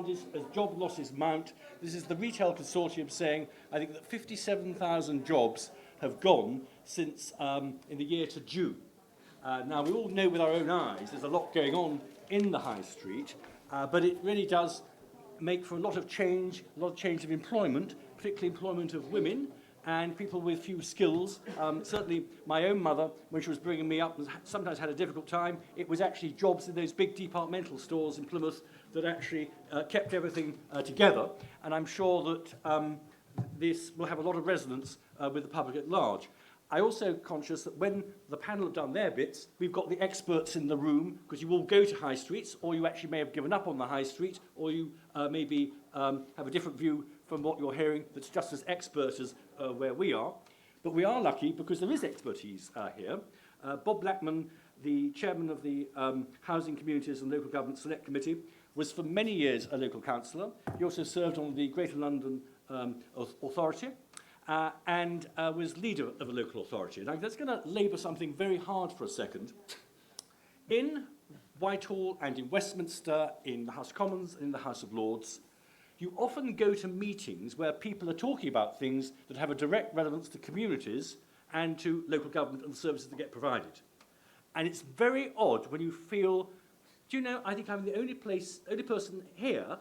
demand is as job losses mount. This is the Retail Consortium saying, I think that 57,000 jobs have gone since in the year to June. Now, we all know with our own eyes there's a lot going on in the high street, but it really does make for a lot of change of employment, particularly employment of women and people with few skills. Certainly my own mother, when she was bringing me up, sometimes had a difficult time. It was actually jobs in those big departmental stores in Plymouth that actually kept everything together. And I'm sure that this will have a lot of resonance with the public at large. I'm also conscious that when the panel have done their bits, we've got the experts in the room, because you all go to high streets, or you actually may have given up on the high street, or you maybe have a different view from what you're hearing that's just as expert as where we are. But we are lucky because there is expertise here. Bob Blackman, the chairman of the Housing, Communities and Local Government Select Committee, was for many years a local councillor. He also served on the Greater London Authority. And was leader of a local authority. And I'm just going to labour something very hard for a second. In Whitehall and in Westminster, in the House of Commons and in the House of Lords, you often go to meetings where people are talking about things that have a direct relevance to communities and to local government and the services that get provided. And it's very odd when you feel, do you know, I think I'm the only person here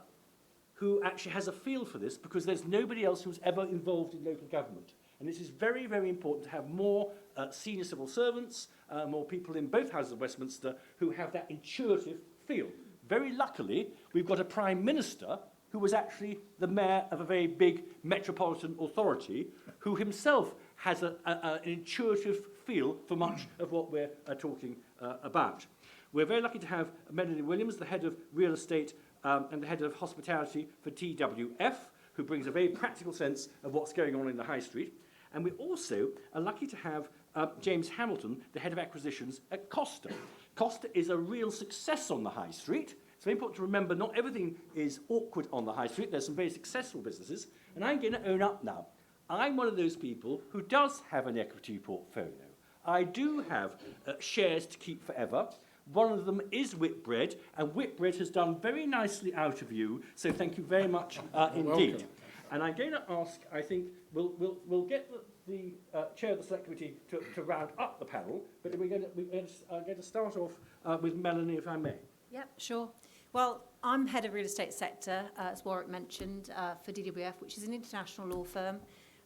who actually has a feel for this, because there's nobody else who's ever involved in local government. And this is very, very important to have more senior civil servants, more people in both houses of Westminster who have that intuitive feel. Very luckily, we've got a Prime Minister who was actually the mayor of a very big metropolitan authority, who himself has an intuitive feel for much of what we're talking about. We're very lucky to have Melanie Williams, the head of real estate and the head of hospitality for TWF, who brings a very practical sense of what's going on in the high street. And we also are lucky to have James Hamilton, the head of acquisitions at Costa. Costa is a real success on the high street. It's very important to remember not everything is awkward on the high street. There's some very successful businesses. And I'm going to own up now. I'm one of those people who does have an equity portfolio. I do have shares to keep forever. One of them is Whitbread, and Whitbread has done very nicely out of you, so thank you very much indeed. Welcome. And I'm going to ask, I think, we'll get the chair of the select committee to round up the panel, but we're going to start off with Melanie, if I may. Yep, sure. Well, I'm head of real estate sector, as Warwick mentioned, for DWF, which is an international law firm.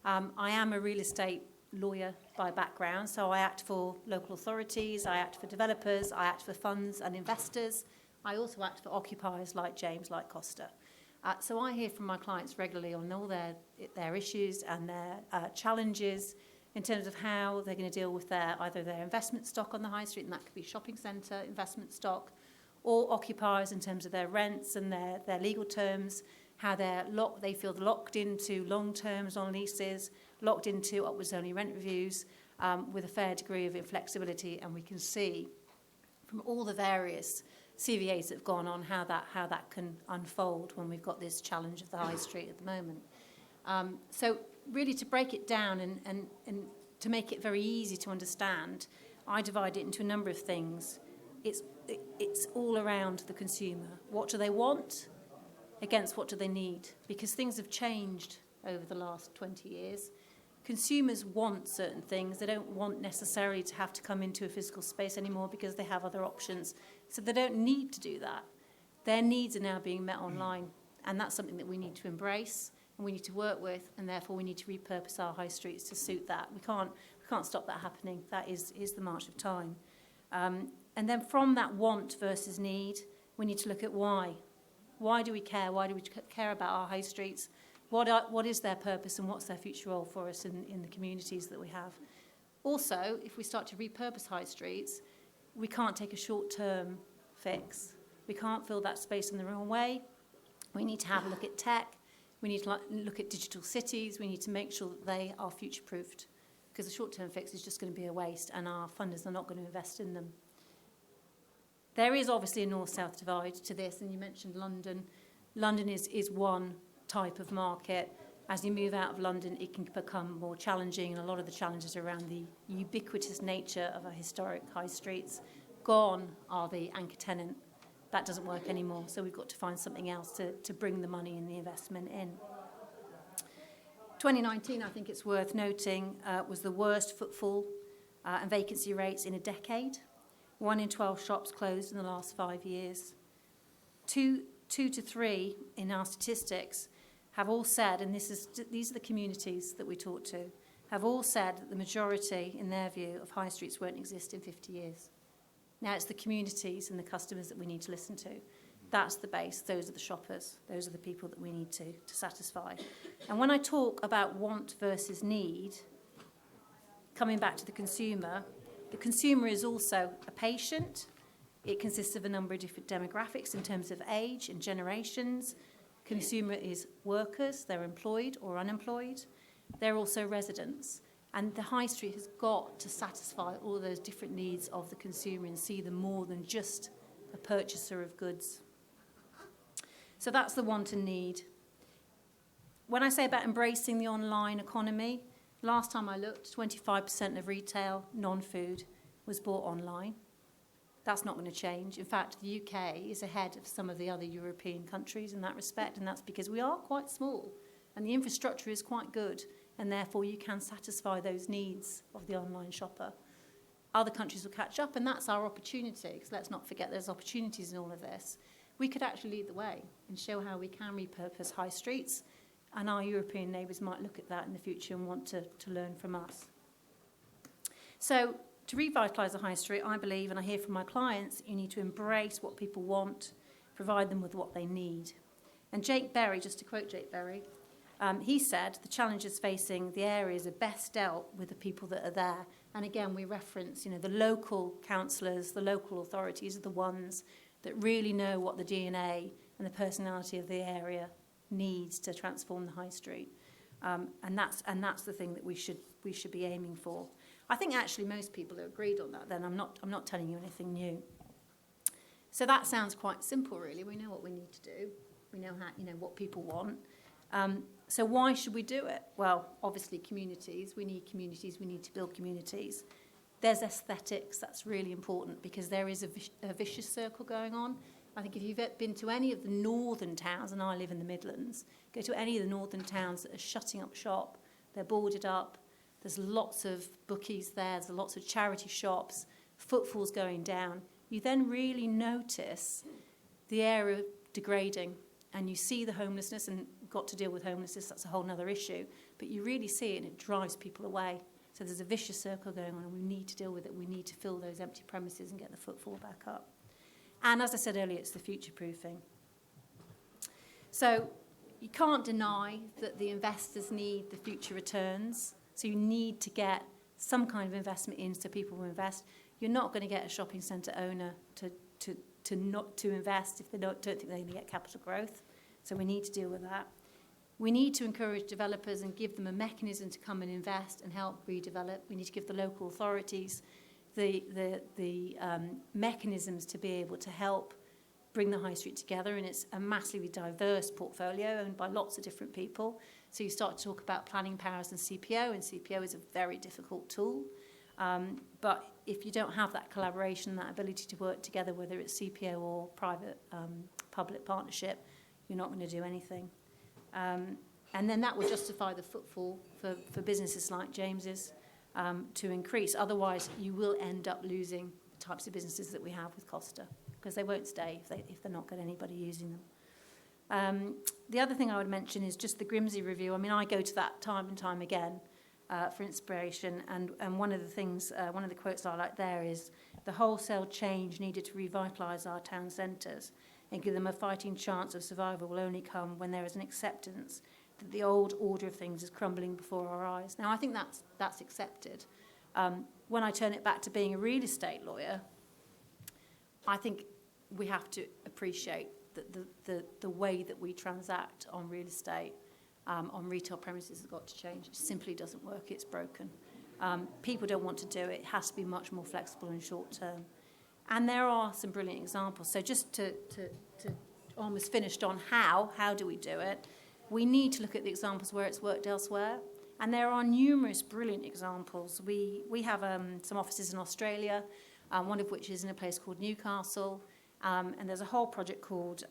I am a real estate lawyer by background, so I act for local authorities, I act for developers, I act for funds and investors. I also act for occupiers like James, like Costa. So I hear from my clients regularly on all their issues and their challenges in terms of how they're going to deal with either their investment stock on the high street, and that could be shopping centre investment stock, or occupiers in terms of their rents and their legal terms, how they feel locked into long terms on leases, locked into upwards-only rent reviews with a fair degree of inflexibility, and we can see from all the various CVAs that have gone on how that can unfold when we've got this challenge of the high street at the moment. So really to break it down and to make it very easy to understand, I divide it into a number of things. It's all around the consumer. What do they want against what do they need? Because things have changed over the last 20 years. Consumers want certain things. They don't want necessarily to have to come into a physical space anymore because they have other options. So they don't need to do that. Their needs are now being met online. And that's something that we need to embrace and we need to work with, and therefore we need to repurpose our high streets to suit that. We can't stop that happening. That is the march of time. And then from that want versus need, we need to look at why. Why do we care? Why do we care about our high streets? What is their purpose and what's their future role for us in the communities that we have? Also, if we start to repurpose high streets, we can't take a short-term fix. We can't fill that space in the wrong way. We need to have a look at tech. We need to look at digital cities. We need to make sure that they are future-proofed, because the short-term fix is just going to be a waste and our funders are not going to invest in them. There is obviously a north-south divide to this, and you mentioned London. London is one type of market. As you move out of London, it can become more challenging, and a lot of the challenges around the ubiquitous nature of our historic high streets. Gone are the anchor tenant That doesn't work anymore, so we've got to find something else to bring the money and the investment in. 2019, I think it's worth noting, was the worst footfall and vacancy rates in a decade. 1 in 12 shops closed in the last 5 years. Two to three in our statistics have all said, and these are the communities that we talk to, have all said that the majority, in their view, of high streets won't exist in 50 years. Now it's the communities and the customers that we need to listen to. That's the base. Those are the shoppers. Those are the people that we need to satisfy. And when I talk about want versus need, coming back to the consumer is also a patient. It consists of a number of different demographics in terms of age and generations. Consumer is workers. They're employed or unemployed. They're also residents. And the high street has got to satisfy all of those different needs of the consumer and see them more than just a purchaser of goods. So that's the want and need. When I say about embracing the online economy, last time I looked, 25% of retail, non-food, was bought online. That's not going to change. In fact, the UK is ahead of some of the other European countries in that respect, and that's because we are quite small, and the infrastructure is quite good, and therefore you can satisfy those needs of the online shopper. Other countries will catch up, and that's our opportunity, because let's not forget there's opportunities in all of this. We could actually lead the way and show how we can repurpose high streets, and our European neighbours might look at that in the future and want to learn from us. So to revitalise the high street, I believe, and I hear from my clients, you need to embrace what people want, provide them with what they need. And Jake Berry, just to quote Jake Berry, he said the challenges facing the areas are best dealt with the people that are there. And again, we reference, the local councillors, the local authorities are the ones that really know what the DNA and the personality of the area needs to transform the high street. And that's the thing that we should be aiming for. I think actually most people are agreed on that. Then I'm not telling you anything new. So that sounds quite simple, really. We know what we need to do. We know how what people want. So why should we do it? Well, obviously communities. We need communities. We need to build communities. There's aesthetics. That's really important because there is a vicious circle going on. I think if you've been to any of the northern towns, and I live in the Midlands, go to any of the northern towns that are shutting up shop. They're boarded up. There's lots of bookies there. There's lots of charity shops. Footfall's going down. You then really notice the area degrading, and you see the homelessness, and got to deal with homelessness. That's a whole other issue. But you really see it, and it drives people away. So there's a vicious circle going on, and we need to deal with it. We need to fill those empty premises and get the footfall back up. And as I said earlier, it's the future-proofing. So you can't deny that the investors need the future returns. So you need to get some kind of investment in so people will invest. You're not going to get a shopping centre owner to not to invest if they don't think they're going to get capital growth. So we need to deal with that. We need to encourage developers and give them a mechanism to come and invest and help redevelop. We need to give the local authorities the mechanisms to be able to help bring the high street together, and it's a massively diverse portfolio owned by lots of different people. So you start to talk about planning powers and CPO is a very difficult tool. But if you don't have that collaboration, that ability to work together, whether it's CPO or private-public partnership, you're not going to do anything. And then that will justify the footfall for businesses like James's to increase. Otherwise, you will end up losing the types of businesses that we have with Costa, because they won't stay if they're not getting anybody using them. The other thing I would mention is just the Grimsby review. I mean, I go to that time and time again for inspiration, and one of the things, one of the quotes I like there is, the wholesale change needed to revitalise our town centres and give them a fighting chance of survival will only come when there is an acceptance that the old order of things is crumbling before our eyes. Now, I think that's accepted. When I turn it back to being a real estate lawyer, I think we have to appreciate the way that we transact on real estate, on retail premises has got to change. It simply doesn't work. It's broken. People don't want to do it. It has to be much more flexible and short term. And there are some brilliant examples. So just to almost finished on how do we do it, we need to look at the examples where it's worked elsewhere. And there are numerous brilliant examples. We have some offices in Australia, one of which is in a place called Newcastle. And there's a whole project called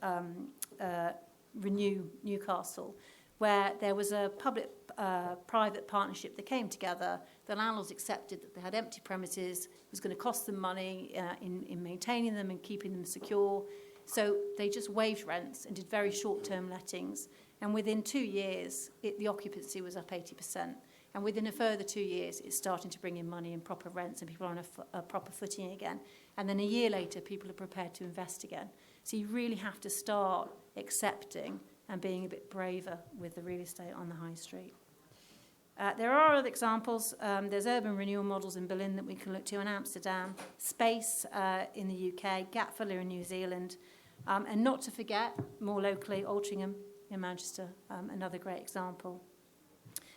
Renew Newcastle, where there was a public-private partnership that came together. The landlords accepted that they had empty premises, it was going to cost them money in maintaining them and keeping them secure. So they just waived rents and did very short-term lettings. And within 2 years, the occupancy was up 80%. And within a further 2 years, it's starting to bring in money and proper rents, and people are on a proper footing again. And then a year later, people are prepared to invest again. So you really have to start accepting and being a bit braver with the real estate on the high street. There are other examples. There's urban renewal models in Berlin that we can look to, in Amsterdam, Space in the UK, Gatfiller in New Zealand, and not to forget, more locally, Altrincham in Manchester, another great example.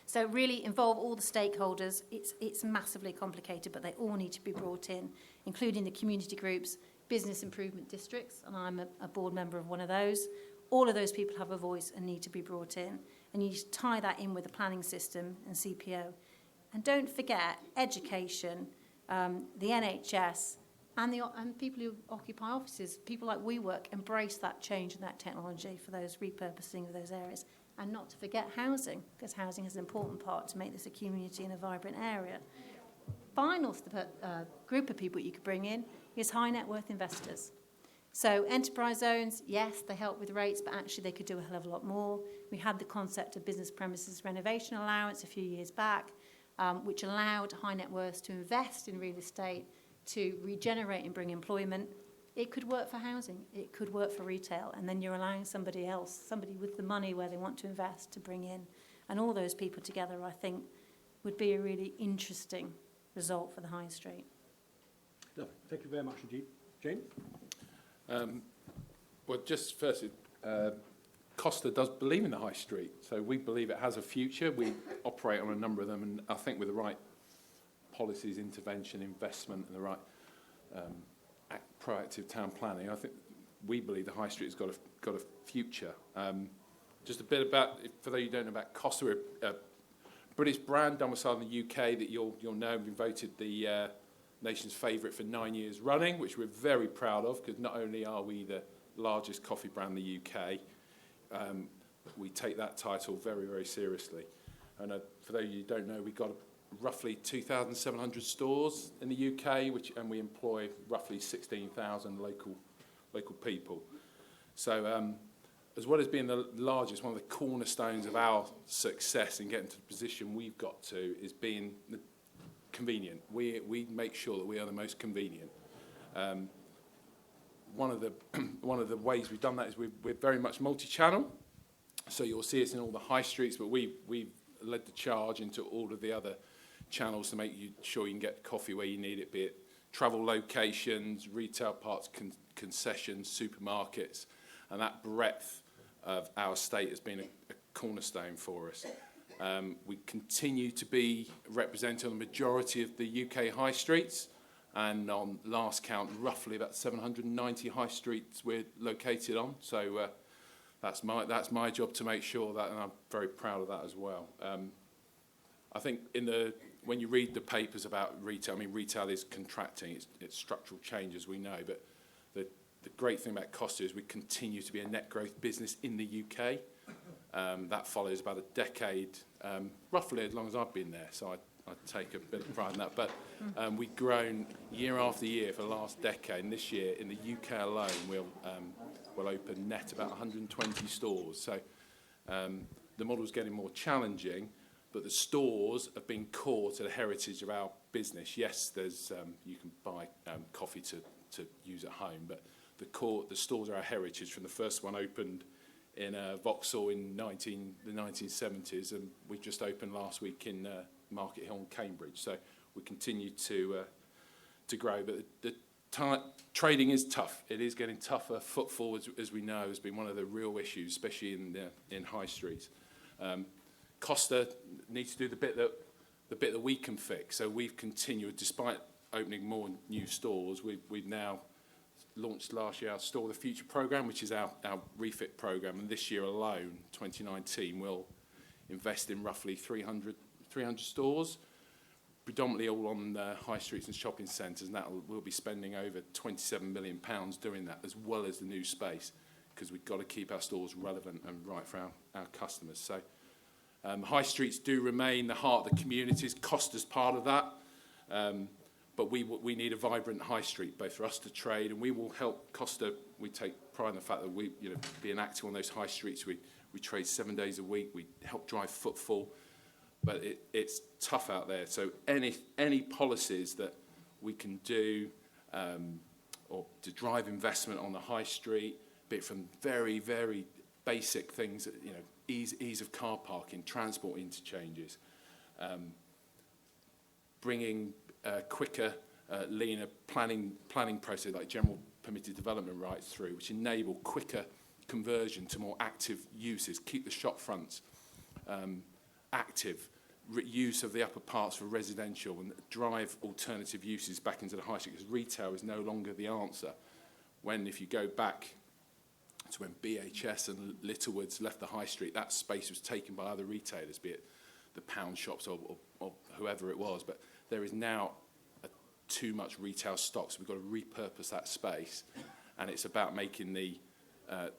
So really involve all the stakeholders. It's massively complicated, but they all need to be brought in, including the community groups, business improvement districts, and I'm a board member of one of those. All of those people have a voice and need to be brought in. And you need to tie that in with the planning system and CPO. And don't forget education, the NHS, and people who occupy offices, people like WeWork, embrace that change and that technology for those repurposing of those areas. And not to forget housing, because housing is an important part to make this a community and a vibrant area. Final group of people you could bring in is high net worth investors. So enterprise zones, yes, they help with rates, but actually they could do a hell of a lot more. We had the concept of business premises renovation allowance a few years back, which allowed high net worths to invest in real estate, to regenerate and bring employment. It could work for housing, it could work for retail, and then you're allowing somebody else, somebody with the money where they want to invest, to bring in. And all those people together, I think, would be a really interesting result for the high street. Lovely. Thank you very much indeed. Jane? Well, just firstly, Costa does believe in the high street, so we believe it has a future. We operate on a number of them, and I think with the right policies, intervention, investment, and the right proactive town planning, I think we believe the high street has got a future. Just a bit about, for those who don't know about Costa, we're a British brand domiciled in the UK that you'll know. We've been voted the nation's favourite for 9 years running, which we're very proud of, because not only are we the largest coffee brand in the UK, we take that title very, very seriously. And for those of you who don't know, we've got roughly 2,700 stores in the UK, and we employ roughly 16,000 local people. So as well as being the largest, one of the cornerstones of our success in getting to the position we've got to is being convenient. We make sure that we are the most convenient. One of the ways we've done that is we're very much multi-channel. So you'll see us in all the high streets, but we've led the charge into all of the other channels to make sure you can get coffee where you need it, be it travel locations, retail parts, concessions, supermarkets, and that breadth of our estate has been a cornerstone for us. We continue to be represented on the majority of the UK high streets, and on last count, roughly about 790 high streets we're located on. So that's my job to make sure that, and I'm very proud of that as well. I think when you read the papers about retail, I mean, retail is contracting, it's structural change, as we know, but the great thing about Costa is we continue to be a net growth business in the UK. That follows about a decade, roughly as long as I've been there, so I take a bit of pride in that. But we've grown year after year for the last decade, and this year in the UK alone we'll open net about 120 stores. So the model's getting more challenging, but the stores have been core to the heritage of our business. Yes, there's you can buy coffee to use at home, but the stores are our heritage. From the first one opened in Vauxhall in the 1970s, and we just opened last week in Market Hill, Cambridge. So we continue to grow, but the trading is tough. It is getting tougher. Footfall, as we know, has been one of the real issues, especially in high streets. Costa needs to do the bit that we can fix. So we've continued, despite opening more new stores, we've now launched last year our Store of the Future programme, which is our refit programme, and this year alone, 2019, we'll invest in roughly 300 stores. predominantly all on high streets and shopping centres, and we'll be spending over £27 million doing that, as well as the new space, because we've got to keep our stores relevant and right for our customers. So high streets do remain the heart of the communities. Costa's part of that, but we need a vibrant high street, both for us to trade, and we will help Costa. We take pride in the fact that we, being active on those high streets, we trade 7 days a week. We help drive footfall, but it's tough out there. So any policies that we can do or to drive investment on the high street, be it from very, very basic things, ease of car parking, transport interchanges, bringing quicker, leaner planning process like general permitted development rights through, which enable quicker conversion to more active uses, keep the shop fronts active, use of the upper parts for residential, and drive alternative uses back into the high street, because retail is no longer the answer. If you go back to when BHS and Littlewoods left the high street, that space was taken by other retailers, be it the pound shops or whoever it was. But there is now too much retail stock, so we've got to repurpose that space, and it's about making the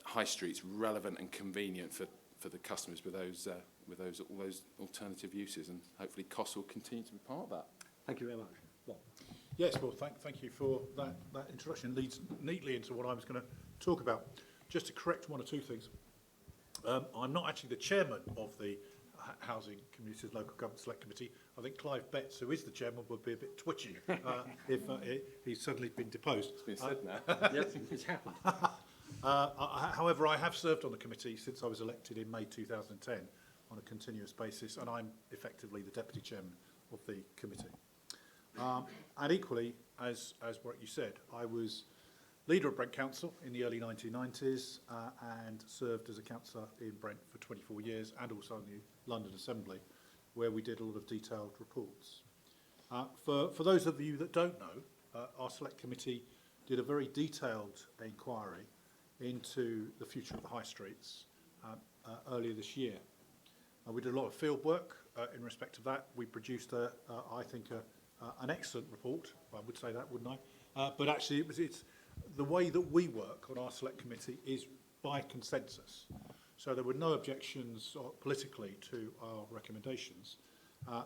high streets relevant and convenient for the customers with all those alternative uses, and hopefully Costa will continue to be part of that. Thank you very much. Well, Yes, well, thank you for that introduction. Leads neatly into what I was going to talk about. Just to correct one or two things, I'm not actually the chairman of the Housing Communities Local Government Select Committee. I think Clive Betts, who is the chairman, would be a bit twitchy if he's suddenly been deposed. It's been said now. yes, it's happened. However, I have served on the committee since I was elected in May 2010 on a continuous basis, and I'm effectively the deputy chairman of the committee. And equally, as what you said, I was leader of Brent Council in the early 1990s and served as a councillor in Brent for 24 years, and also in the London Assembly, where we did a lot of detailed reports. For those of you that don't know, our select committee did a very detailed inquiry into the future of the high streets earlier this year. We did a lot of field work in respect of that. We produced, I think, an excellent report. I would say that, wouldn't I? But actually, it's the way that we work on our select committee is by consensus. So there were no objections politically to our recommendations.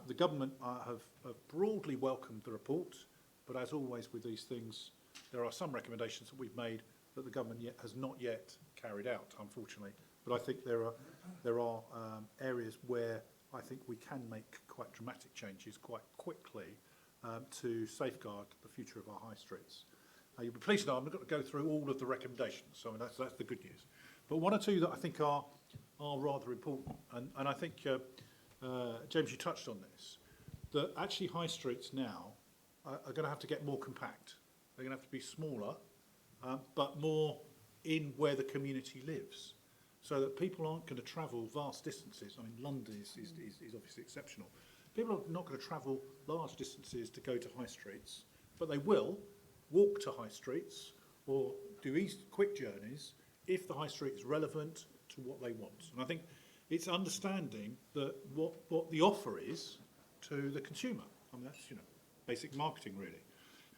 The government have broadly welcomed the report, but as always with these things, there are some recommendations that we've made that the government has not yet carried out, unfortunately. But I think there are areas where I think we can make quite dramatic changes quite quickly to safeguard the future of our high streets. You'll be pleased to know I'm not going to go through all of the recommendations, so I mean, that's the good news. But one or two that I think are rather important, and I think, James, you touched on this, that actually high streets now are going to have to get more compact. They're going to have to be smaller, but more in where the community lives, so that people aren't going to travel vast distances. I mean, London is obviously exceptional. People are not going to travel large distances to go to high streets, but they will walk to high streets or do quick journeys if the high street is relevant to what they want. And I think it's understanding that what the offer is to the consumer. I mean, that's basic marketing really.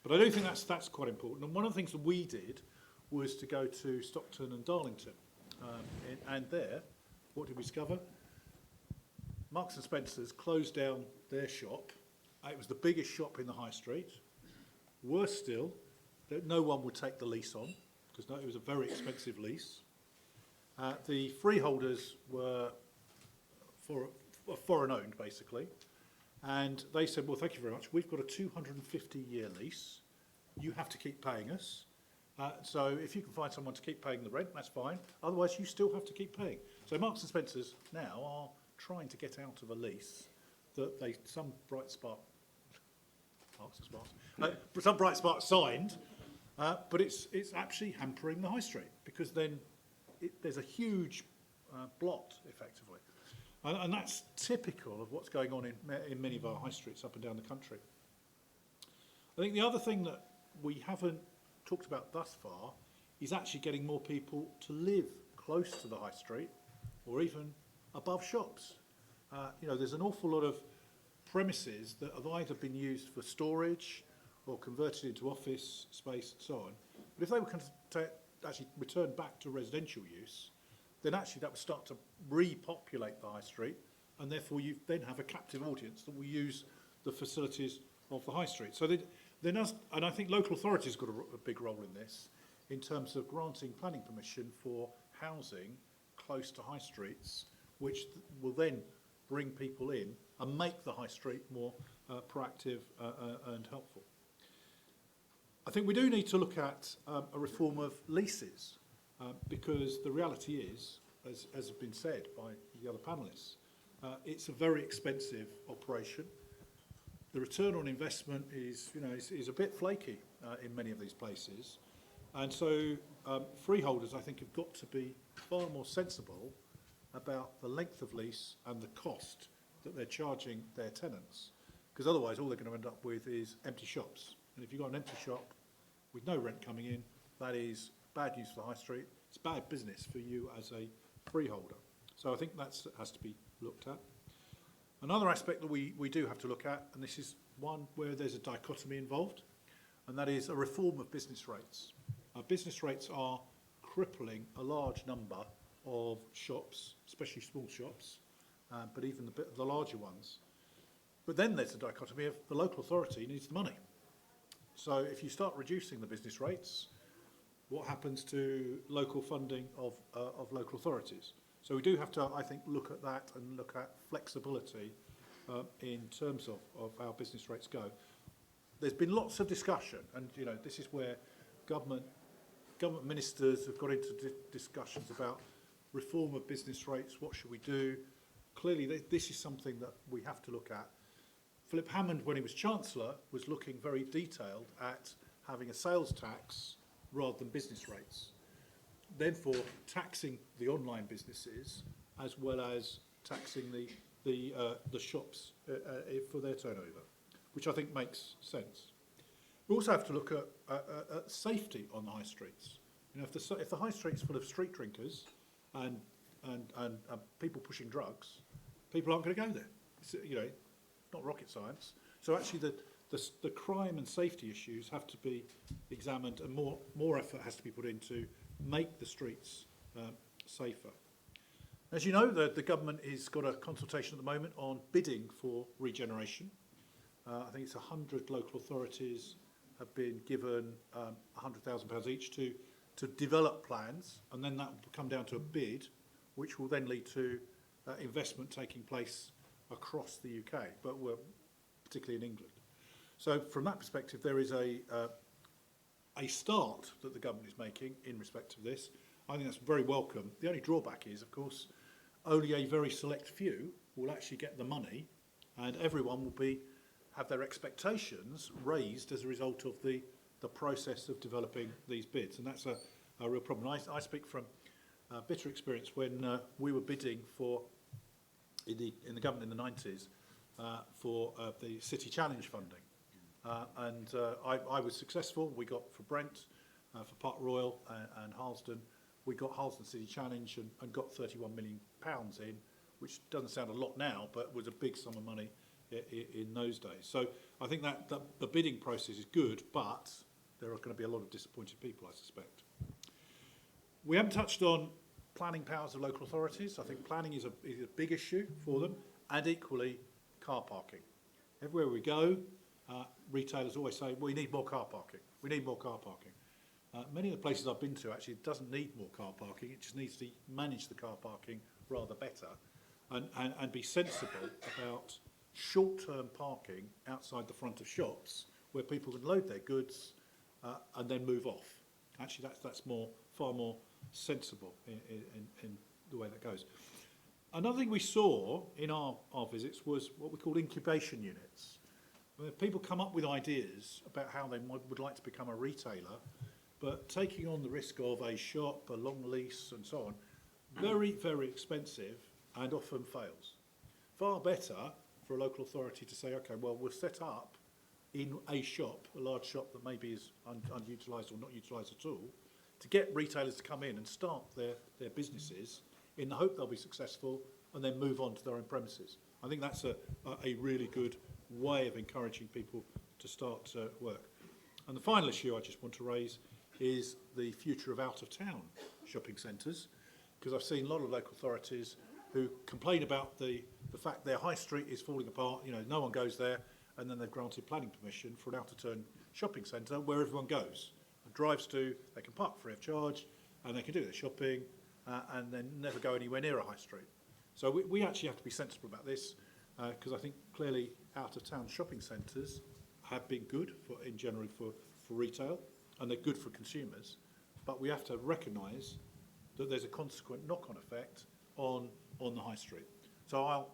But I do think that's quite important. And one of the things that we did was to go to Stockton and Darlington. And there, what did we discover? Marks and Spencer's closed down their shop. It was the biggest shop in the high street. Worse still, that no one would take the lease on, because it was a very expensive lease. The freeholders were foreign owned, basically. And they said, well, thank you very much. We've got a 250-year lease. You have to keep paying us. So if you can find someone to keep paying the rent, that's fine. Otherwise, you still have to keep paying. So Marks and Spencer's now are trying to get out of a lease that some bright spark signed, but it's actually hampering the high street, because then there's a huge blot, effectively. And that's typical of what's going on in many of our high streets up and down the country. I think the other thing that we haven't talked about thus far is actually getting more people to live close to the high street or even above shops. There's an awful lot of premises that have either been used for storage or converted into office space and so on. But if they were actually returned back to residential use, then actually that would start to repopulate the high street, and therefore you then have a captive audience that will use the facilities of the high street. So and I think local authorities got a big role in this, in terms of granting planning permission for housing close to high streets, which will then bring people in and make the high street more proactive and helpful. I think we do need to look at a reform of leases, because the reality is, as has been said by the other panellists, it's a very expensive operation. The return on investment is a bit flaky in many of these places, and so freeholders, I think, have got to be far more sensible about the length of lease and the cost that they're charging their tenants, because otherwise all they're going to end up with is empty shops. And if you've got an empty shop with no rent coming in, that is bad news for the high street. It's bad business for you as a freeholder. So I think that has to be looked at. Another aspect that we do have to look at, and this is one where there's a dichotomy involved, and that is a reform of business rates. Business rates are crippling a large number of shops, especially small shops, but even the larger ones. But then there's a dichotomy of the local authority needs the money. So if you start reducing the business rates, what happens to local funding of local authorities? So we do have to, I think, look at that and look at flexibility in terms of how business rates go. There's been lots of discussion, and this is where government ministers have got into discussions about reform of business rates. What should we do? Clearly, this is something that we have to look at. Philip Hammond, when he was Chancellor, was looking very detailed at having a sales tax rather than business rates. Therefore, taxing the online businesses as well as taxing the shops for their turnover, which I think makes sense. We also have to look at safety on the high streets. If the high street's full of street drinkers and people pushing drugs, people aren't going to go there. It's, not rocket science. So actually, the crime and safety issues have to be examined, and more effort has to be put into make the streets safer. As you know, the government has got a consultation at the moment on bidding for regeneration. I think it's 100 local authorities have been given £100,000 each to develop plans, and then that will come down to a bid, which will then lead to investment taking place across the UK, but we're particularly in England. So from that perspective, there is a start that the government is making in respect of this. I think that's very welcome. The only drawback is, of course, only a very select few will actually get the money, and everyone will have their expectations raised as a result of the process of developing these bids, and that's a real problem. I speak from bitter experience when we were bidding in the government in the 90s for the City Challenge funding. I was successful. We got for Brent, for Park Royal and Harlesden, we got Harlesden City Challenge and got £31 million in, which doesn't sound a lot now, but was a big sum of money in those days. So I think that the bidding process is good, but there are going to be a lot of disappointed people, I suspect. We haven't touched on planning powers of local authorities. I think planning is a big issue for them, and equally car parking. Everywhere we go, retailers always say, we need more car parking. We need more car parking. Many of the places I've been to actually doesn't need more car parking. It just needs to manage the car parking rather better and be sensible about short-term parking outside the front of shops where people can load their goods and then move off. Actually, that's far more sensible in the way that goes. Another thing we saw in our visits was what we call incubation units. Where people come up with ideas about how they would like to become a retailer, but taking on the risk of a shop, a long lease and so on, very, very expensive and often fails. Far better for a local authority to say, okay, well, we'll set up in a shop, a large shop that maybe is unutilised or not utilised at all, to get retailers to come in and start their businesses in the hope they'll be successful and then move on to their own premises. I think that's a really good way of encouraging people to start work. And the final issue I just want to raise is the future of out-of-town shopping centres, because I've seen a lot of local authorities who complain about the fact their high street is falling apart, you know, no one goes there, and then they've granted planning permission for an out-of-town shopping centre where everyone goes and drives to, they can park free of charge, and they can do their shopping, and then never go anywhere near a high street. So we actually have to be sensible about this, because I think clearly out-of-town shopping centres have been good in general for retail, and they're good for consumers, but we have to recognise that there's a consequent knock-on effect on the high street. So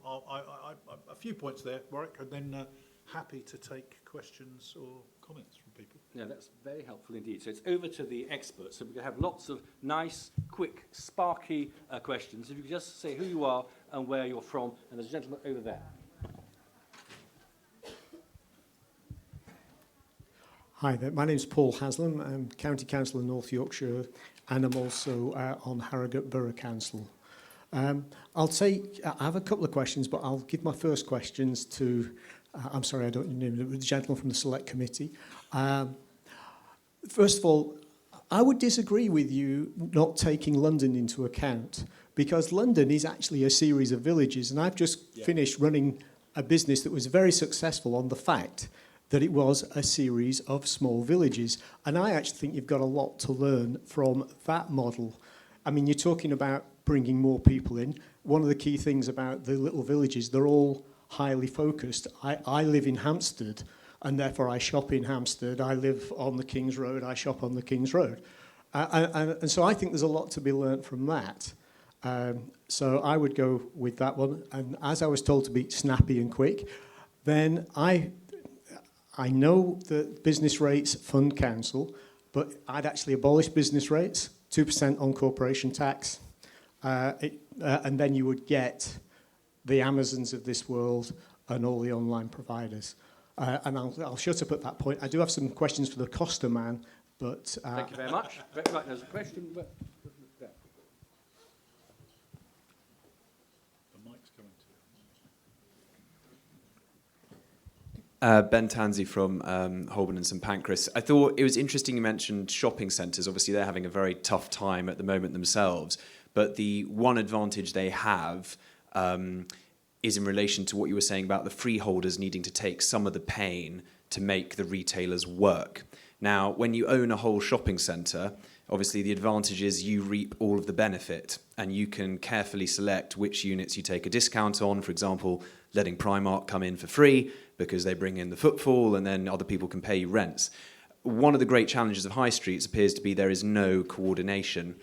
a few points there, Warwick, and then happy to take questions or comments from people. Yeah, that's very helpful indeed. So it's over to the experts. So we're going to have lots of nice, quick, sparky questions. If you could just say who you are and where you're from, and there's a gentleman over there. Hi there, my name's Paul Haslam. I'm County Councillor North Yorkshire, and I'm also on Harrogate Borough Council. I have a couple of questions, but I'll give my first questions to, I'm sorry, I don't know, the gentleman from the Select Committee. First of all, I would disagree with you not taking London into account, because London is actually a series of villages, and I've just finished running a business that was very successful on the fact that it was a series of small villages. And I actually think you've got a lot to learn from that model. I mean, you're talking about bringing more people in. One of the key things about the little villages, they're all highly focused. I live in Hampstead, and therefore I shop in Hampstead. I live on the King's Road, I shop on the King's Road. And so I think there's a lot to be learnt from that. So I would go with that one. And as I was told to be snappy and quick, then I know that business rates fund council, but I'd actually abolish business rates, 2% on corporation tax, and then you would get the Amazons of this world and all the online providers. And I'll shut up at that point. I do have some questions for the Costa man, but... Thank you very much. Right, there's a question. The mic's coming to you. Ben Tansey from Holborn and St Pancras. I thought it was interesting you mentioned shopping centres. Obviously, they're having a very tough time at the moment themselves. But the one advantage they have is in relation to what you were saying about the freeholders needing to take some of the pain to make the retailers work. Now, when you own a whole shopping centre, obviously the advantage is you reap all of the benefit, and you can carefully select which units you take a discount on. For example, letting Primark come in for free because they bring in the footfall, and then other people can pay you rents. One of the great challenges of high streets appears to be there is no coordination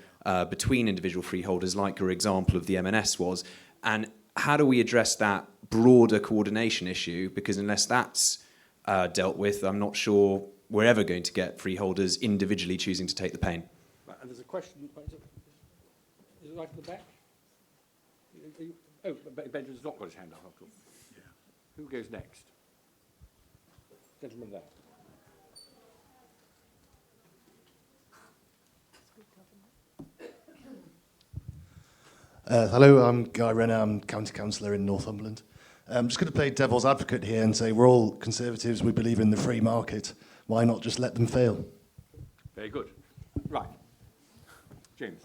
between individual freeholders, like your example of the M&S was. And how do we address that broader coordination issue? Because unless that's dealt with, I'm not sure we're ever going to get freeholders individually choosing to take the pain. Right, and there's a question. Is it right at the back? Oh, Benjamin's not got his hand up, of course. Yeah. Who goes next? Gentleman there. Hello, I'm Guy Renner. I'm County Councillor in Northumberland. I'm just going to play devil's advocate here and say we're all Conservatives, we believe in the free market. Why not just let them fail? Very good. Right. James.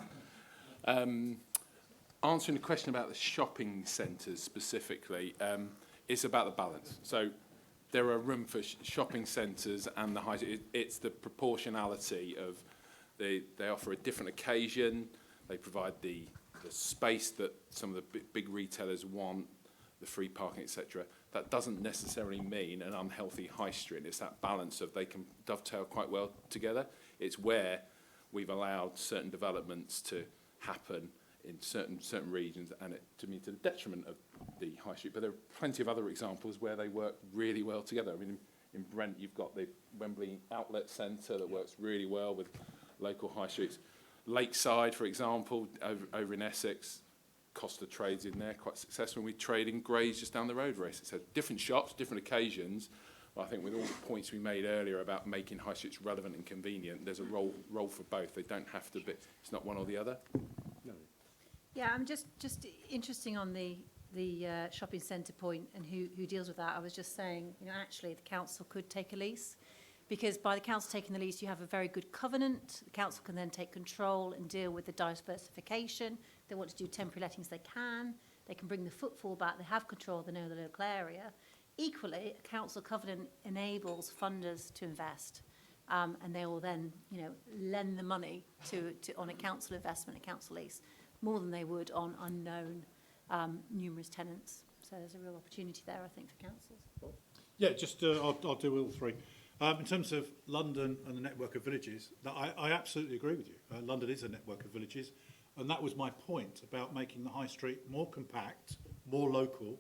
Answering the question about the shopping centres specifically, it's about the balance. So there are room for shopping centres and the high. It's the proportionality of they offer a different occasion. They provide the space that some of the big retailers want, the free parking, etc. That doesn't necessarily mean an unhealthy high street. It's that balance of they can dovetail quite well together. It's where we've allowed certain developments to happen in certain regions, and to the detriment of the high street. But there are plenty of other examples where they work really well together. I mean, in Brent, you've got the Wembley Outlet Centre that works really well with local high streets. Lakeside, for example, over in Essex, Costa trades in there quite successful. We trade in Grays just down the road for Essex. So different shops, different occasions. But I think with all the points we made earlier about making high streets relevant and convenient, there's a role for both. They don't have to be. It's not one or the other. No. Yeah, I'm just interesting on the shopping centre point and who deals with that. I was just saying, actually the council could take a lease, because by the council taking the lease, you have a very good covenant. The council can then take control and deal with the diversification. If they want to do temporary lettings, they can. They can bring the footfall back. They have control. They know the local area. Equally, a council covenant enables funders to invest, and they will then, lend the money to on a council investment, a council lease, more than they would on unknown numerous tenants. So there's a real opportunity there, I think, for councils. Yeah, just I'll do all three. In terms of London and the network of villages, I absolutely agree with you. London is a network of villages, and that was my point about making the high street more compact, more local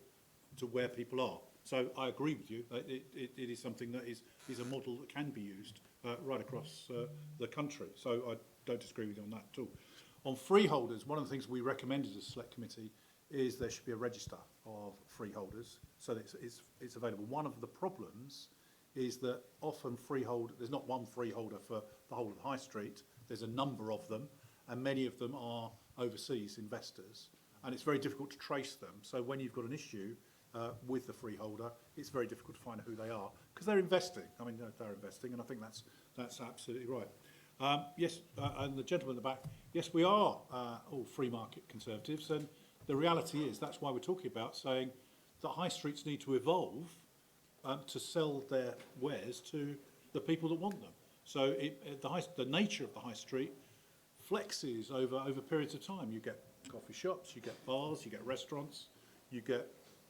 to where people are. So I agree with you. It is something that is a model that can be used right across the country. So I don't disagree with you on that at all. On freeholders, one of the things we recommended as a select committee is there should be a register of freeholders so that it's available. One of the problems is that often there's not one freeholder for the whole of the high street. There's a number of them, and many of them are overseas investors, and it's very difficult to trace them. So when you've got an issue with the freeholder, it's very difficult to find out who they are, because they're investing. I mean, they're investing, and I think that's absolutely right. Yes, and the gentleman in the back, yes, we are all free market conservatives, and the reality is that's why we're talking about saying that high streets need to evolve to sell their wares to the people that want them. So the nature of the high street flexes over periods of time. You get coffee shops, you get bars, you get restaurants, you get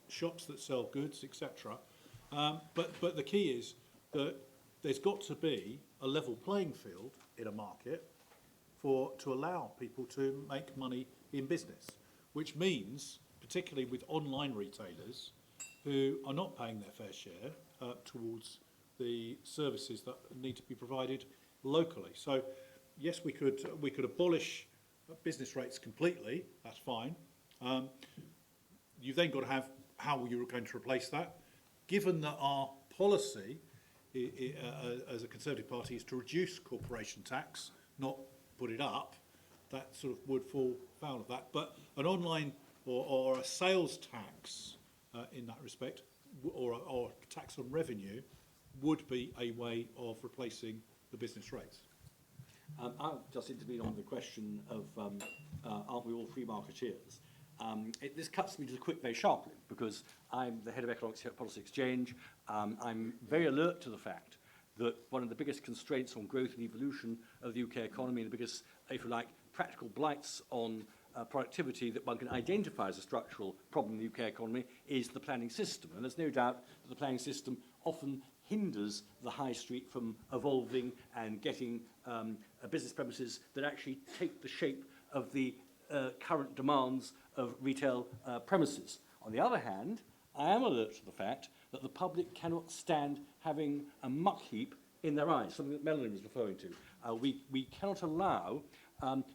shops that sell goods, etc. But the key is that there's got to be a level playing field in a market to allow people to make money in business, which means, particularly with online retailers who are not paying their fair share towards the services that need to be provided locally. So yes, we could abolish business rates completely. That's fine. You've then got to have how you're going to replace that. Given that our policy as a Conservative Party is to reduce corporation tax, not put it up, that sort of would fall foul of that. But an online or a sales tax in that respect, or tax on revenue, would be a way of replacing the business rates. I'll just intervene on the question of aren't we all free marketeers? This cuts me to the quick very sharply, because I'm the head of economics here at Policy Exchange. I'm very alert to the fact that one of the biggest constraints on growth and evolution of the UK economy, and the biggest, if you like, practical blights on productivity that one can identify as a structural problem in the UK economy, is the planning system. And there's no doubt that the planning system often hinders the high street from evolving and getting business premises that actually take the shape of the current demands of retail premises. On the other hand, I am alert to the fact that the public cannot stand having a muck heap in their eyes, something that Melanie was referring to. We cannot allow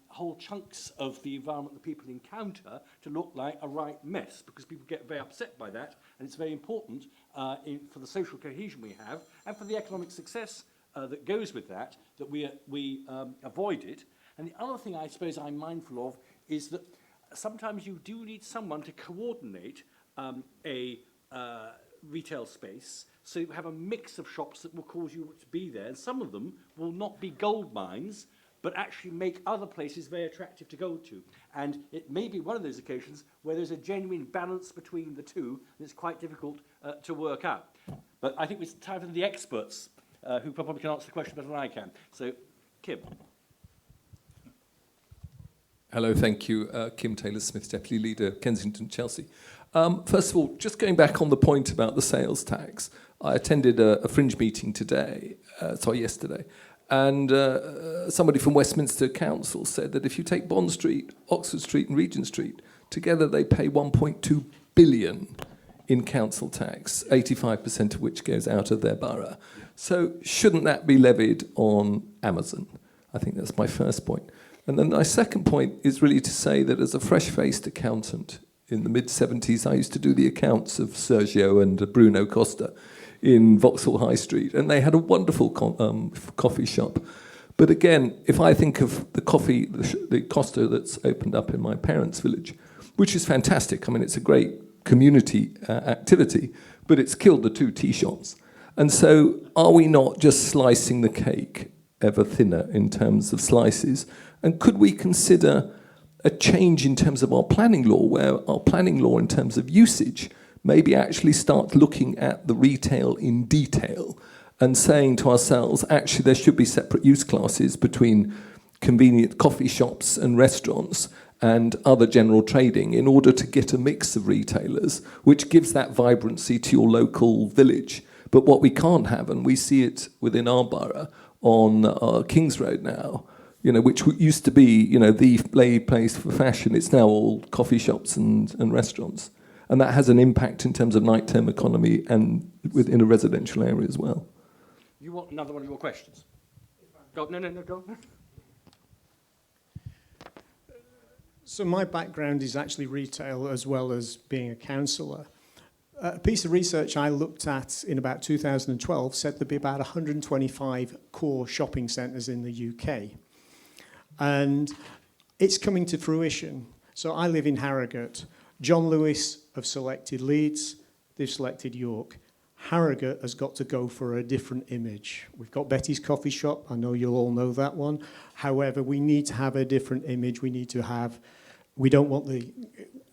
whole chunks of the environment that people encounter to look like a right mess, because people get very upset by that, and it's very important for the social cohesion we have and for the economic success that goes with that we avoid it. And the other thing I suppose I'm mindful of is that sometimes you do need someone to coordinate a retail space, so you have a mix of shops that will cause you to be there, and some of them will not be gold mines, but actually make other places very attractive to go to. And it may be one of those occasions where there's a genuine balance between the two, and it's quite difficult to work out. But I think it's time for the experts who probably can answer the question better than I can. So, Kim. Hello, thank you. Kim Taylor-Smith, Deputy Leader, Kensington, Chelsea. First of all, just going back on the point about the sales tax, I attended a fringe meeting yesterday, and somebody from Westminster Council said that if you take Bond Street, Oxford Street and Regent Street, together they pay 1.2 billion in council tax, 85% of which goes out of their borough. So shouldn't that be levied on Amazon? I think that's my first point. And then my second point is really to say that as a fresh-faced accountant in the mid-70s, I used to do the accounts of Sergio and Bruno Costa in Vauxhall High Street, and they had a wonderful coffee shop. But again, if I think of the the Costa that's opened up in my parents' village, which is fantastic. I mean, it's a great community activity, but it's killed the 2 tea shops. And so are we not just slicing the cake ever thinner in terms of slices? And could we consider a change in terms of our planning law, where our planning law in terms of usage maybe actually start looking at the retail in detail and saying to ourselves, actually, there should be separate use classes between convenient coffee shops and restaurants and other general trading in order to get a mix of retailers, which gives that vibrancy to your local village. But what we can't have, and we see it within our borough on Kings Road now, which used to be, the place for fashion, it's now all coffee shops and restaurants. And that has an impact in terms of night-term economy and within a residential area as well. You want another one of your questions? Go, no, go. So my background is actually retail as well as being a councillor. A piece of research I looked at in about 2012 said there'd be about 125 core shopping centres in the UK. And it's coming to fruition. So I live in Harrogate. John Lewis have selected Leeds, they've selected York. Harrogate has got to go for a different image. We've got Betty's Coffee Shop. I know you'll all know that one. However, we need to have a different image. We don't want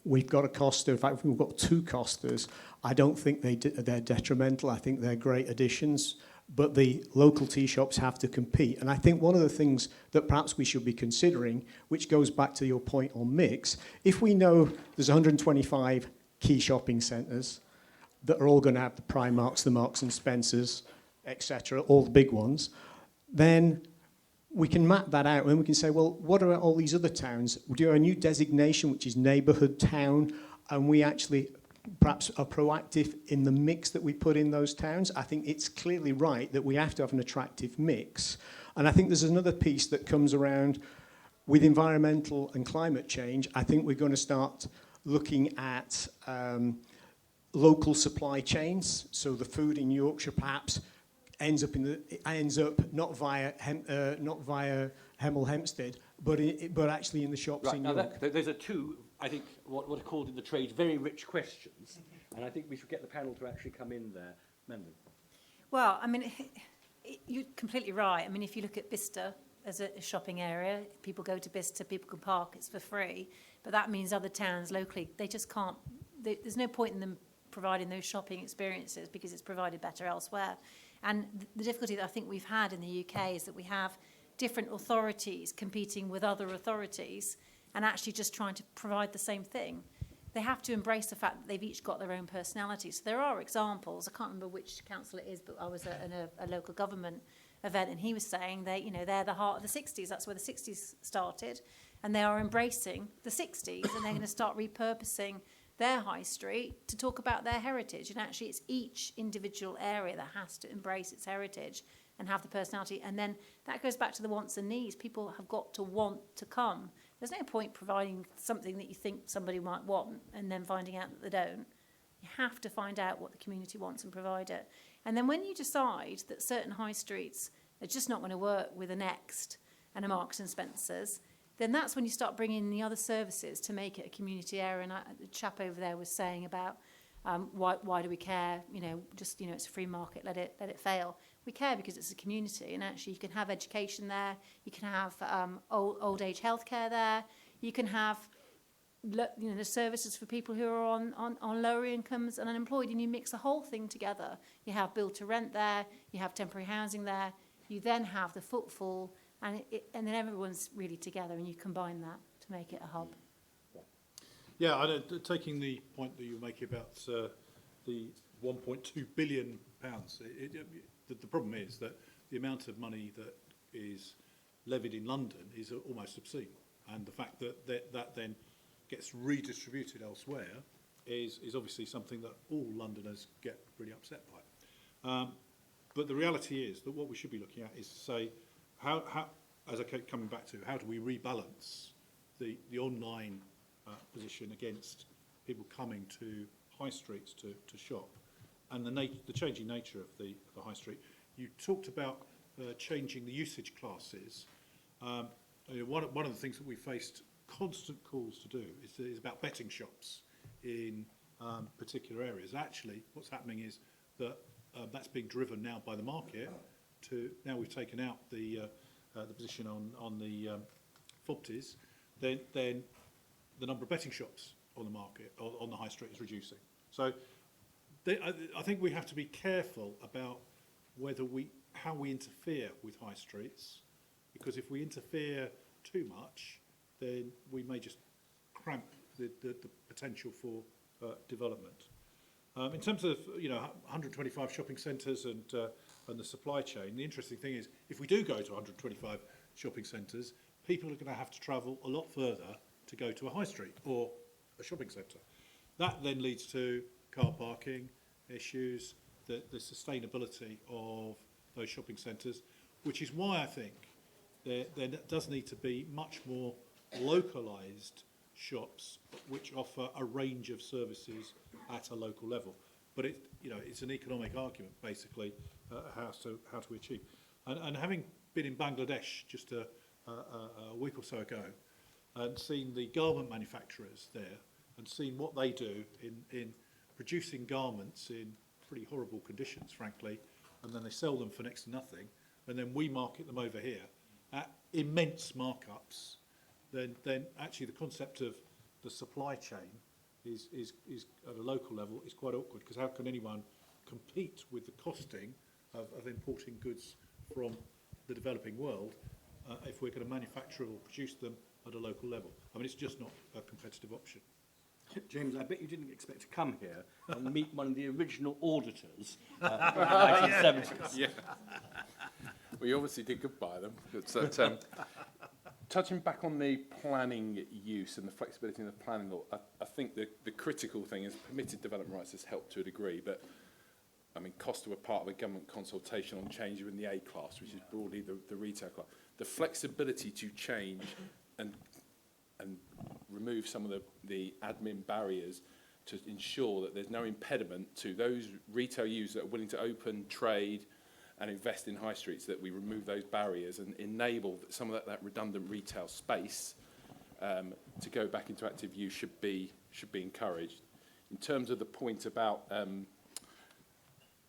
we've got a Costa. In fact, we've got 2 Costas. I don't think they're detrimental. I think they're great additions. But the local tea shops have to compete. And I think one of the things that perhaps we should be considering, which goes back to your point on mix, if we know there's 125 key shopping centres that are all going to have the Primarks, the Marks and Spencers, etc., all the big ones, then we can map that out and we can say, well, what are all these other towns? We do a new designation, which is neighbourhood town, and we actually perhaps are proactive in the mix that we put in those towns. I think it's clearly right that we have to have an attractive mix. And I think there's another piece that comes around with environmental and climate change. I think we're going to start looking at local supply chains. So the food in Yorkshire perhaps ends up not via Hemel Hempstead, but actually in the shops Right, in now York. those are 2, I think, what are called in the trade very rich questions, and I think we should get the panel to actually come in there. Melanie. Well, I mean, you're completely right. I mean, if you look at Bicester as a shopping area, people go to Bicester, people can park, it's for free, but that means other towns locally, they just can't, there's no point in them providing those shopping experiences because it's provided better elsewhere. And the difficulty that I think we've had in the UK is that we have different authorities competing with other authorities and actually just trying to provide the same thing. They have to embrace the fact that they've each got their own personality. So there are examples. I can't remember which council it is, but I was at a local government event and he was saying they, they're the heart of the 60s. That's where the 60s started. And they are embracing the 60s and they're going to start repurposing their high street to talk about their heritage. And actually it's each individual area that has to embrace its heritage and have the personality. And then that goes back to the wants and needs. People have got to want to come. There's no point providing something that you think somebody might want and then finding out that they don't. You have to find out what the community wants and provide it. And then when you decide that certain high streets are just not going to work with a Next and a Marks and Spencers, then that's when you start bringing in the other services to make it a community area. And the chap over there was saying about why do we care? It's a free market, let it fail. We care because it's a community, and actually you can have education there, you can have old age healthcare there, you can have the services for people who are on lower incomes and unemployed, and you mix the whole thing together. You have build to rent there, you have temporary housing there, you then have the footfall, and then everyone's really together, and you combine that to make it a hub. Yeah, taking the point that you make about the 1.2 billion pounds, the problem is that the amount of money that is levied in London is almost obscene, and the fact that then gets redistributed elsewhere is obviously something that all Londoners get really upset by. But the reality is that what we should be looking at is to say, how as I keep coming back to, how do we rebalance the online position against people coming to high streets to shop, and the changing nature of the high street. You talked about changing the usage classes, one of the things that we faced constant calls to do is about betting shops in particular areas. Actually, what's happening is that that's being driven now by the market. Now we've taken out the position on the FOBTs, then the number of betting shops on the market or on the high street is reducing. So I think we have to be careful about how we interfere with high streets, because if we interfere too much, then we may just cramp the potential for development. In terms of 125 shopping centres and the supply chain, the interesting thing is if we do go to 125 shopping centres, people are going to have to travel a lot further to go to a high street or a shopping centre. That then leads to car parking issues, the sustainability of those shopping centres, which is why I think there does need to be much more localised shops which offer a range of services at a local level. But it's an economic argument, basically, how to achieve. And having been in Bangladesh just a week or so ago, and seen the garment manufacturers there, and seen what they do in producing garments in pretty horrible conditions, frankly, and then they sell them for next to nothing, and then we market them over here at immense markups, then actually the concept of the supply chain is at a local level is quite awkward, because how can anyone compete with the costing of importing goods from the developing world if we're going to manufacture or produce them at a local level? I mean, it's just not a competitive option. James, I bet you didn't expect to come here and meet one of the original auditors in the 1970s. Yeah. We obviously did good by them. But, touching back on the planning use and the flexibility in the planning law, I think the critical thing is permitted development rights has helped to a degree, but I mean, Costa were part of a government consultation on change in the A class, which is broadly the retail class. The flexibility to change and remove some of the admin barriers to ensure that there's no impediment to those retail users that are willing to open, trade and invest in high streets, that we remove those barriers and enable some of that redundant retail space to go back into active use should be encouraged. In terms of the point about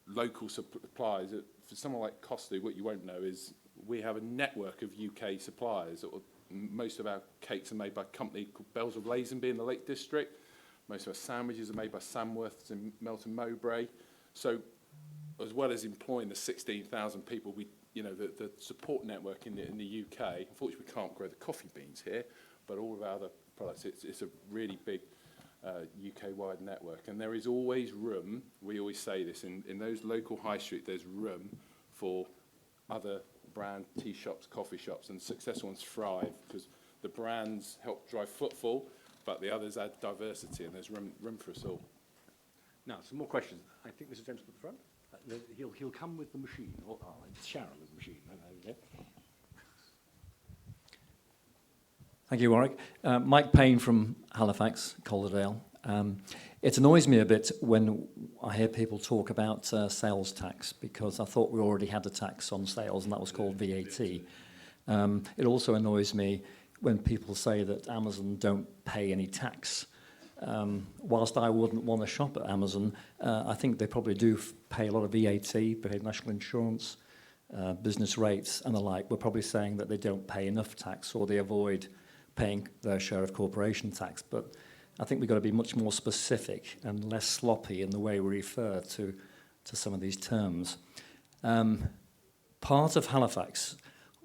local suppliers, for someone like Costa, what you won't know is we have a network of UK suppliers. Most of our cakes are made by a company called Bells of Lazenby in the Lake District. Most of our sandwiches are made by Samworths in Melton Mowbray. So, as well as employing the 16,000 people, the support network in the UK. Unfortunately, we can't grow the coffee beans here, but all of our other products, it's a really big UK-wide network. And there is always room. We always say this in those local high street. There's room for other brand tea shops, coffee shops, and successful ones thrive because the brands help drive footfall, but the others add diversity, and there's room for us all. Now, some more questions. I think there's a gentleman at the front. He'll come with the machine, or it's Sharon with the machine. Thank you, Warwick. Mike Payne from Halifax, Calderdale. It annoys me a bit when I hear people talk about sales tax, because I thought we already had a tax on sales, and that was called VAT. It also annoys me when people say that Amazon don't pay any tax. Whilst I wouldn't want to shop at Amazon, I think they probably do pay a lot of VAT, pay national insurance, business rates and the like. We're probably saying that they don't pay enough tax, or they avoid paying their share of corporation tax. But I think we've got to be much more specific and less sloppy in the way we refer to some of these terms. Part of Halifax,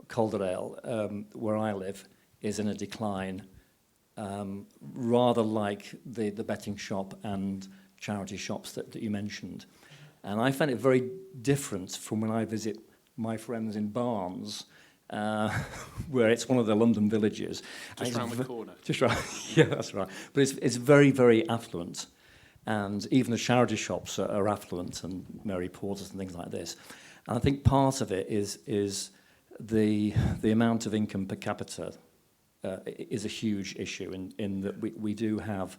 Calderdale, where I live, is in a decline, rather like the betting shop and charity shops that you mentioned. And I find it very different from when I visit my friends in Barnes, where it's one of the London villages. Just round the corner. Just right, yeah, that's right. But it's very, very affluent. And even the charity shops are affluent, and Mary Porters and things like this. And I think part of it is the amount of income per capita is a huge issue in that we do have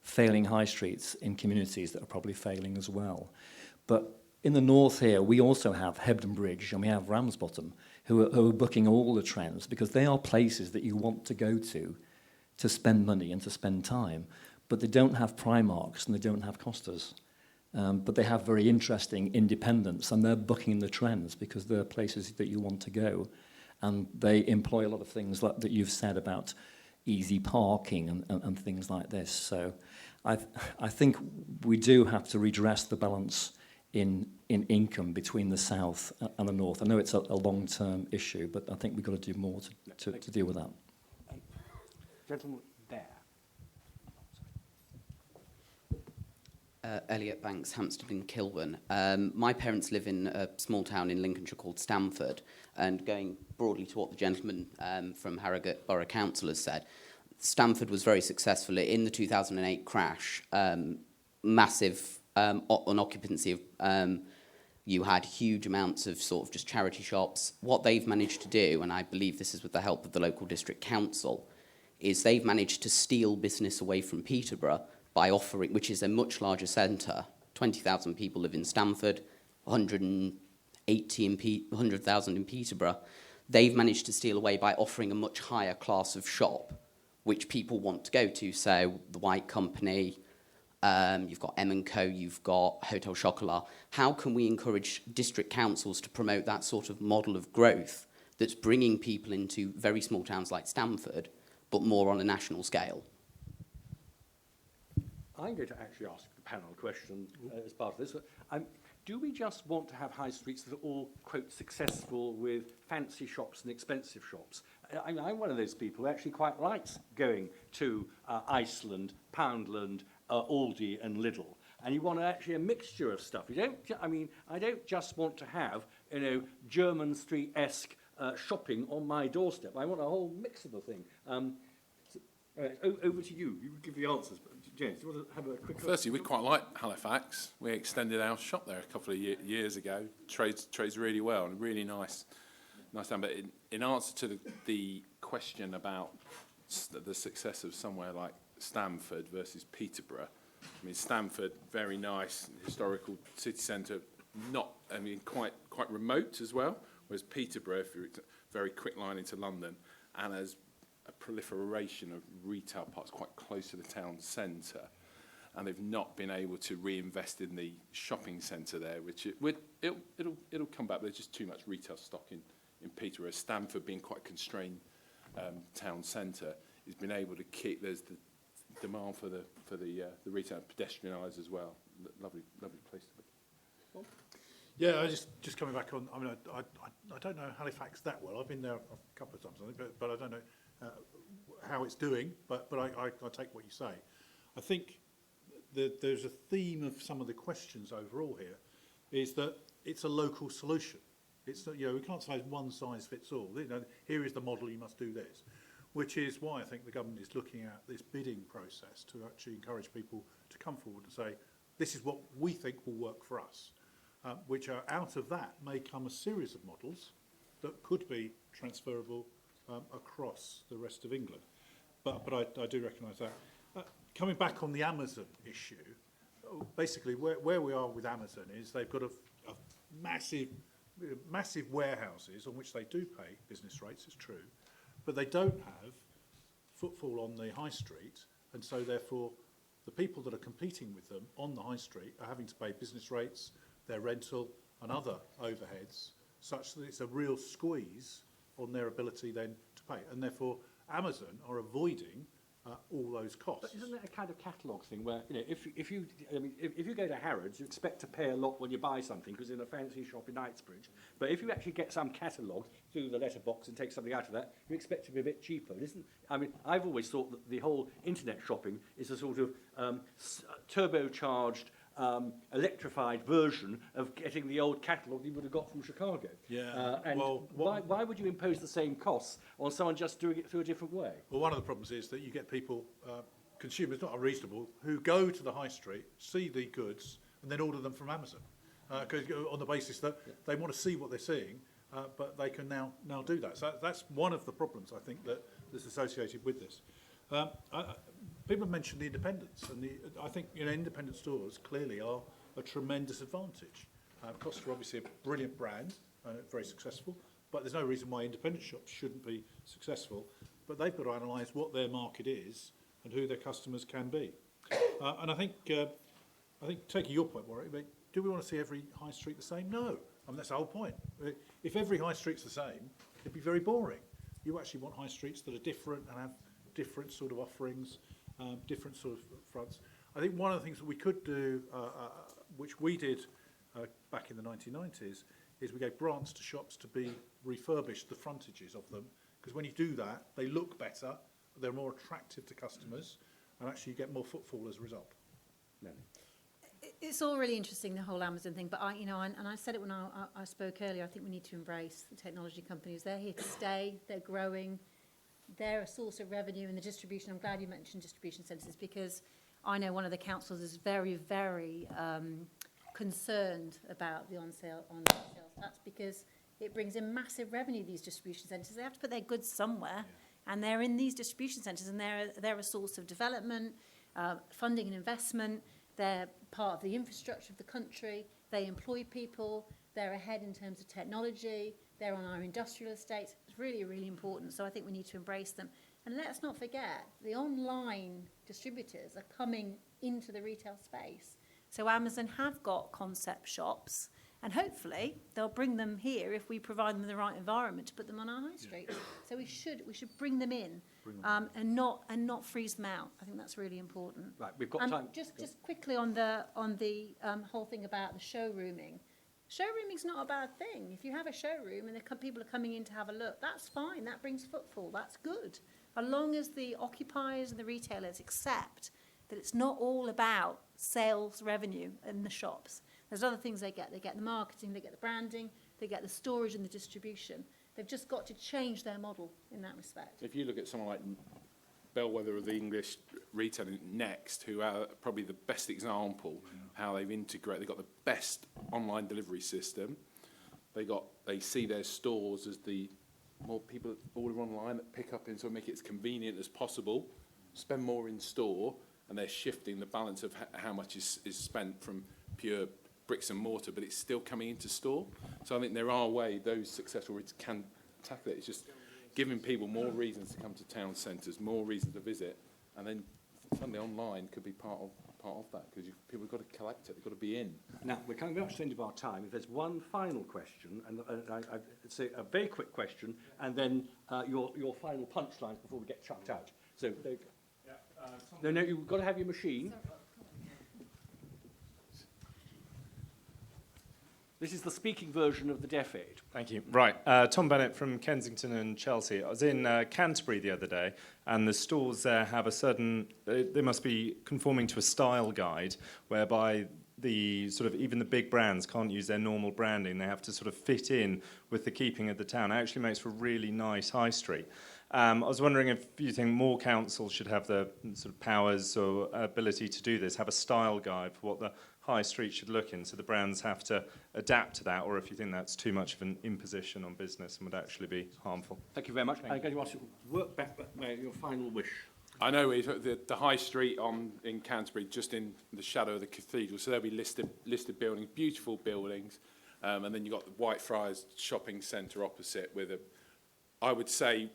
failing high streets in communities that are probably failing as well. But in the north here, we also have Hebden Bridge and we have Ramsbottom, who are booking all the trends because they are places that you want to go to spend money and to spend time. But they don't have Primarks and they don't have Costas. But they have very interesting independents, and they're booking the trends because they're places that you want to go. And they employ a lot of things like that you've said about easy parking and things like this. So I think we do have to redress the balance in income between the south and the north. I know it's a long-term issue, but I think we've got to do more to deal with that. Gentleman there. Elliot Banks, Hampstead and Kilburn. My parents live in a small town in Lincolnshire called Stamford, and going broadly to what the gentleman from Harrogate Borough Council has said, Stamford was very successful in the 2008 crash. Massive on occupancy of you had huge amounts of sort of just charity shops. What they've managed to do, and I believe this is with the help of the local district council, is they've managed to steal business away from Peterborough by offering, which is a much larger centre. 20,000 people live in Stamford, 100,000 in Peterborough. They've managed to steal away by offering a much higher class of shop, which people want to go to. So the White Company, you've got M&Co, you've got Hotel Chocolat. How can we encourage district councils to promote that sort of model of growth that's bringing people into very small towns like Stamford, but more on a national scale? I'm going to actually ask the panel a question as part of this. Do we just want to have high streets that are all, quote, successful with fancy shops and expensive shops? I'm one of those people who actually quite likes going to Iceland, Poundland, Aldi and Lidl. And you want actually a mixture of stuff. You don't, I don't just want to have, German Street-esque shopping on my doorstep. I want a whole mix of the thing. Over to you. You give the answers. James, do you want to have a quick... Firstly, we quite like Halifax. We extended our shop there a couple of years ago. Trades really well and really nice town. But in answer to the question about the success of somewhere like Stamford versus Peterborough, I mean, Stamford, very nice historical city centre, quite remote as well. Whereas Peterborough, if you're very quick line into London, and as a proliferation of retail parks quite close to the town centre, and they've not been able to reinvest in the shopping centre there, which it'll come back. There's just too much retail stock in Peterborough. Stamford being quite a constrained town centre, has been able to keep. There's the demand for the retail, pedestrianised as well. Lovely place to be. Yeah, I just coming back on. I don't know Halifax that well. I've been there a couple of times, I think, but I don't know how it's doing. But I take what you say. I think there's a theme of some of the questions overall here, is that it's a local solution. It's we can't say one size fits all. Here is the model. You must do this, which is why I think the government is looking at this bidding process to actually encourage people to come forward and say, this is what we think will work for us. Which are out of that may come a series of models that could be transferable across the rest of England. But I do recognise that. Coming back on the Amazon issue, basically where we are with Amazon is they've got a massive warehouses on which they do pay business rates, it's true, but they don't have footfall on the high street, and so therefore the people that are competing with them on the high street are having to pay business rates, their rental and other overheads, such that it's a real squeeze on their ability then to pay. And therefore, Amazon are avoiding all those costs. But isn't that a kind of catalogue thing where, if you go to Harrods, you expect to pay a lot when you buy something because in a fancy shop in Knightsbridge. But if you actually get some catalogue through the letterbox and take something out of that, you expect to be a bit cheaper. I've always thought that the whole internet shopping is a sort of turbocharged, electrified version of getting the old catalogue you would have got from Chicago. Yeah. Why would you impose the same costs on someone just doing it through a different way? Well, one of the problems is that you get people, consumers, not unreasonable, who go to the high street, see the goods, and then order them from Amazon, on the basis that they want to see what they're seeing, but they can now do that. So that's one of the problems, I think, that's associated with this. People have mentioned the independents, and I think independent stores clearly are a tremendous advantage. Costa are obviously a brilliant brand, very successful, but there's no reason why independent shops shouldn't be successful. But they've got to analyse what their market is and who their customers can be. And I think taking your point, Warwick, do we want to see every high street the same? No. I mean, that's the whole point. If every high street's the same, it'd be very boring. You actually want high streets that are different and have different sort of offerings, different sort of fronts. I think one of the things that we could do, which we did back in the 1990s, is we gave grants to shops to be refurbished, the frontages of them, because when you do that, they look better, they're more attractive to customers, and actually you get more footfall as a result. Melanie. It's all really interesting, the whole Amazon thing, but I said it when I spoke earlier, I think we need to embrace the technology companies. They're here to stay, they're growing, they're a source of revenue in the distribution. I'm glad you mentioned distribution centres, because I know one of the councils is very, very concerned about the on-sale sales tax, because it brings in massive revenue, these distribution centres. They have to put their goods somewhere, and they're in these distribution centres, and they're a source of development, funding and investment. They're part of the infrastructure of the country. They employ people. They're ahead in terms of technology. They're on our industrial estates. It's really, really important. So I think we need to embrace them. And let's not forget, the online distributors are coming into the retail space. So Amazon have got concept shops, and hopefully they'll bring them here if we provide them the right environment to put them on our high street. So we should bring them in, and not freeze them out. I think that's really important. Right, we've got time. Just quickly on the whole thing about the showrooming. Showrooming's not a bad thing. If you have a showroom and people are coming in to have a look, that's fine. That brings footfall. That's good. As long as the occupiers and the retailers accept that it's not all about sales revenue in the shops. There's other things they get. They get the marketing, they get the branding, they get the storage and the distribution. They've just got to change their model in that respect. If you look at someone like bellwether of the English retailer, Next, who are probably the best example how they've integrated. They've got the best online delivery system. They see their stores as the more people that order online that pick up and sort of make it as convenient as possible, spend more in store, and they're shifting the balance of how much is spent from pure bricks and mortar, but it's still coming into store. So I think there are ways those successful can tackle it. It's just giving people more reasons to come to town centres, more reasons to visit, and then suddenly online could be part of that, because people have got to collect it, they've got to be in. Now, we're coming very much to the end of our time. If there's one final question, and I'd say a very quick question, and then your final punchlines before we get chucked out. So, there you go. No, you've got to have your machine. This is the speaking version of the Deaf Aid. Thank you. Right. Tom Bennett from Kensington and Chelsea. I was in Canterbury the other day, and the stores there have a certain... They must be conforming to a style guide, whereby the sort of even the big brands can't use their normal branding. They have to sort of fit in with the keeping of the town. It actually makes for a really nice high street. I was wondering if you think more councils should have the sort of powers or ability to do this, have a style guide for what the high street should look in, so the brands have to adapt to that, or if you think that's too much of an imposition on business and would actually be harmful. Thank you very much. I'm going to ask you to work back your final wish. I know the high street in Canterbury, just in the shadow of the cathedral, so there'll be listed buildings, beautiful buildings, and then you've got the Whitefriars shopping centre opposite with I would say,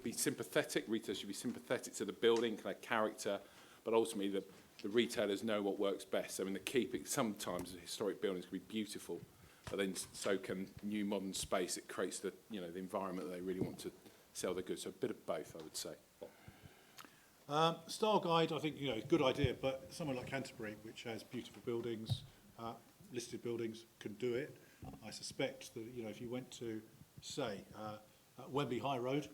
be sympathetic. Retailers should be sympathetic to the building, kind of character, but ultimately the retailers know what works best. I mean, sometimes the historic buildings can be beautiful, but then so can new modern space. It creates the environment that they really want to sell their goods. So a bit of both, I would say. Style guide, I think, good idea, but somewhere like Canterbury, which has beautiful buildings, listed buildings, can do it. I suspect that, if you went to, say, Wembley High Road,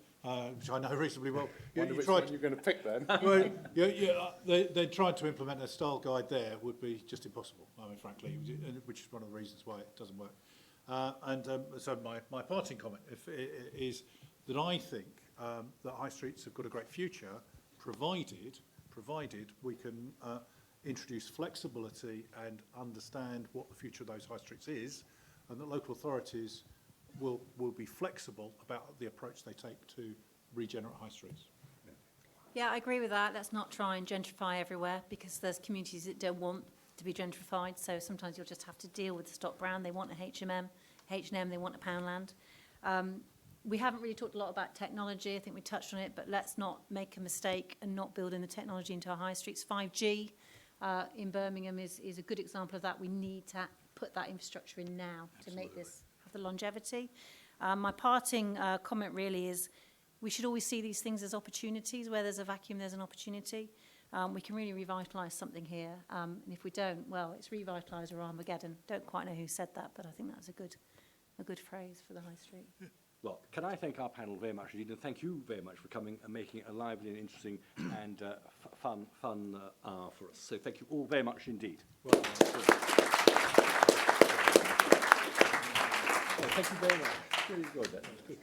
which I know reasonably well. Which one you're going to pick then? Well, they tried to implement a style guide there would be just impossible, I mean, frankly, which is one of the reasons why it doesn't work. So my parting comment is that I think that high streets have got a great future, provided we can introduce flexibility and understand what the future of those high streets is, and that local authorities will be flexible about the approach they take to regenerate high streets. Yeah, I agree with that. Let's not try and gentrify everywhere, because there's communities that don't want to be gentrified. So sometimes you'll just have to deal with the stock brand. They want a H&M, they want a Poundland. We haven't really talked a lot about technology. I think we touched on it, but let's not make a mistake and not build in the technology into our high streets. 5G in Birmingham is a good example of that. We need to put that infrastructure in now to make this have the longevity. My parting comment really is we should always see these things as opportunities. Where there's a vacuum, there's an opportunity. We can really revitalise something here. And if we don't, well, it's revitalise or Armageddon. Don't quite know who said that, but I think that's a good phrase for the high street. Well, can I thank our panel very much indeed, and thank you very much for coming and making it a lively and interesting and fun hour for us. So thank you all very much indeed. Well, thank you very much. Really enjoyed that. That was good.